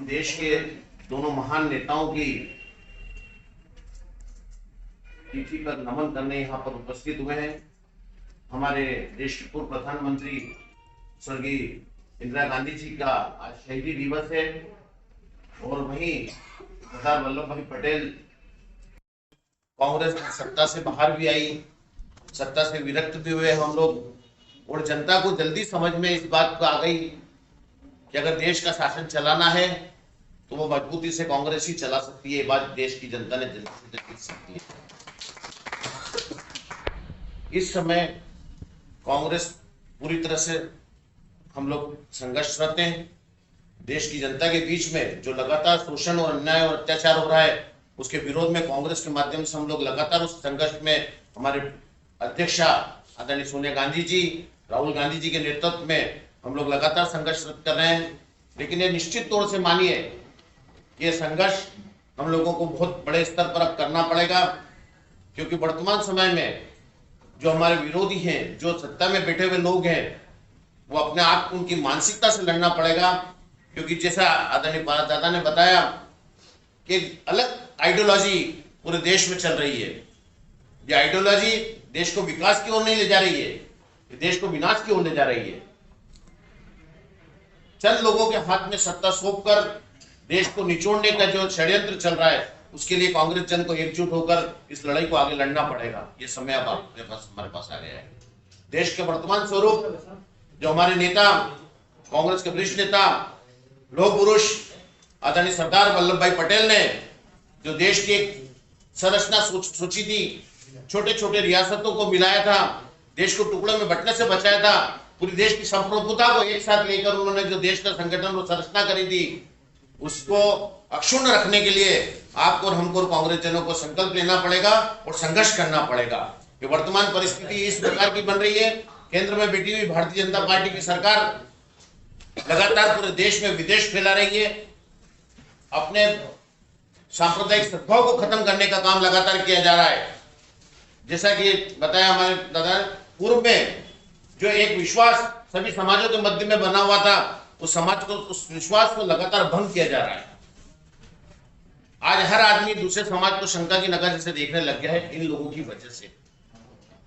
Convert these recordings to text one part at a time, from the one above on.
हम देश के दोनों महान नेताओं की तिथि पर नमन करने यहाँ पर उपस्थित हुए हैं। हमारे देश के पूर्व प्रधानमंत्री स्वर्गीय इंदिरा गांधी जी का आज शहीदी दिवस है और वहीं सरदार वल्लभ भाई पटेल कांग्रेस सत्ता से बाहर भी आई, सत्ता से विरक्त भी हुए हम लोग और जनता को जल्दी समझ में इस बात को आ गई कि अगर देश का शासन चलाना है तो वो मजबूती से कांग्रेस ही चला सकती है। ये बात देश की जनता ने जल्दी से देख सकती है। इस समय कांग्रेस पूरी तरह से हम लोग संघर्षरत हैं। देश की जनता के बीच में जो लगातार शोषण और अन्याय और अत्याचार हो रहा है उसके विरोध में कांग्रेस के माध्यम से हम लोग लगातार उस संघर्ष में हमारे अध्यक्षा आदरणीय सोनिया गांधी जी, राहुल गांधी जी के नेतृत्व में हम लोग लगातार संघर्षरत कर रहे हैं। लेकिन ये निश्चित तौर से मानिए कि ये संघर्ष हम लोगों को बहुत बड़े स्तर पर अब करना पड़ेगा, क्योंकि वर्तमान समय में जो हमारे विरोधी हैं, जो सत्ता में बैठे हुए लोग हैं, वो अपने आप को उनकी मानसिकता से लड़ना पड़ेगा। क्योंकि जैसा आदरणीय दादा ने बताया कि अलग आइडियोलॉजी पूरे देश में चल रही है। ये आइडियोलॉजी देश को विकास की ओर नहीं ले जा रही है, ये देश को विनाश की ओर ले जा रही है। चंद लोगों के हाथ में सत्ता सौंपकर देश को निचोड़ने का जो षड्यंत्र चल रहा है, उसके लिए कांग्रेस जन को एकजुट होकर इस लड़ाई को आगे लड़ना पड़ेगा। ये समय अब हमारे पास आ गया है। देश के वर्तमान स्वरूप जो हमारे नेता, कांग्रेस के वरिष्ठ नेता, लौह पुरुष आदरणीय सरदार वल्लभ भाई पटेल ने जो देश की एक संरचना सोची थी, छोटे छोटे रियासतों को मिलाया था, देश को टुकड़ों में बंटने से बचाया था, पूरी देश की संप्रभुता को एक साथ लेकर उन्होंने जो देश का संगठन और संरचना करी थी, उसको अक्षुण्ण रखने के लिए आपको और हमको और कांग्रेस जनों को संकल्प लेना पड़ेगा और संघर्ष करना पड़ेगा। ये वर्तमान परिस्थिति इस प्रकार की बन रही है। केंद्र में बैठी हुई भारतीय जनता पार्टी की सरकार लगातार पूरे देश में विद्वेष फैला रही है। अपने सांप्रदायिक सद्भाव को खत्म करने का काम लगातार किया जा रहा है। जैसा कि बताया हमारे दादा, पूर्व में जो एक विश्वास सभी समाजों के मध्य में बना हुआ था, उस समाज को, उस विश्वास को लगातार भंग किया जा रहा है। आज हर आदमी दूसरे समाज को शंका की नजर से देखने लग गया है इन लोगों की वजह से,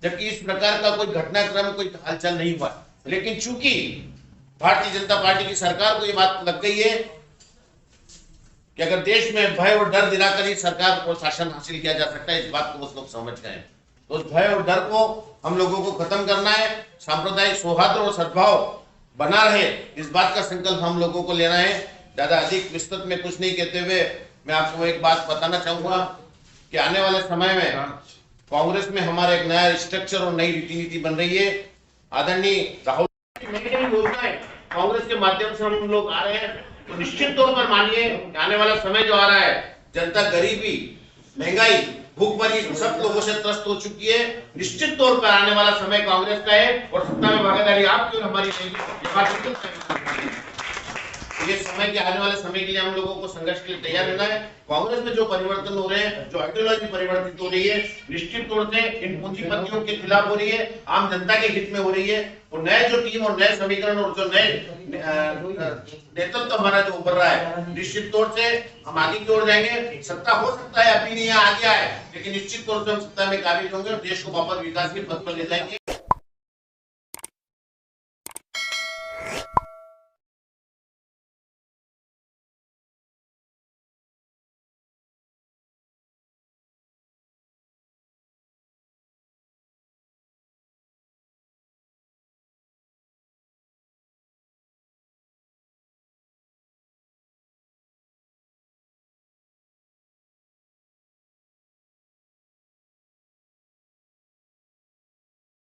जबकि इस प्रकार का कोई घटनाक्रम, कोई हालचाल नहीं हुआ। लेकिन चूंकि भारतीय जनता पार्टी की सरकार को यह बात लग गई है कि अगर देश में भय और डर दिलाकर ही सरकार को शासन हासिल किया जा सकता है, इस बात को वो लोग समझ गए। तो उस भय और डर को हम लोगों को खत्म करना है। सांप्रदायिक सौहार्द और सद्भाव बना रहे, इस बात का संकल्प हम लोगों को लेना है। ज्यादा अधिक विस्तृत में कुछ नहीं कहते हुए मैं आपको एक बात बताना चाहूंगा कि आने वाले समय में कांग्रेस में हमारा एक नया स्ट्रक्चर और नई रीति नीति बन रही है। आदरणीय राहुल योजनाएं कांग्रेस के माध्यम से हम लोग आ रहे हैं, तो निश्चित तौर पर मानिए कि आने वाला समय जो आ रहा है, जनता गरीबी, महंगाई, भूखमरी सब लोगों से त्रस्त हो चुकी है। निश्चित तौर पर आने वाला समय कांग्रेस का है और सत्ता में भागीदारी आपकी और हमारी रहेगी। ये समय के आने वाले समय के लिए हम लोगों को संघर्ष के लिए तैयार रहना है। कांग्रेस में जो परिवर्तन हो रहे हैं, जो आइडियोलॉजी परिवर्तित हो रही है, निश्चित तौर से इन पूंजीपतियों के खिलाफ हो रही है, आम जनता के हित में हो रही है। और नए जो टीम और नए समीकरण और जो नए नेतृत्व हमारा जो उभर रहा है, निश्चित तौर से हम आगे की ओर जाएंगे। सत्ता हो सकता है अभी नहीं आ गया है, लेकिन निश्चित तौर से हम सत्ता में काबिज होंगे और देश को वापस विकास के पथ पर ले जाएंगे।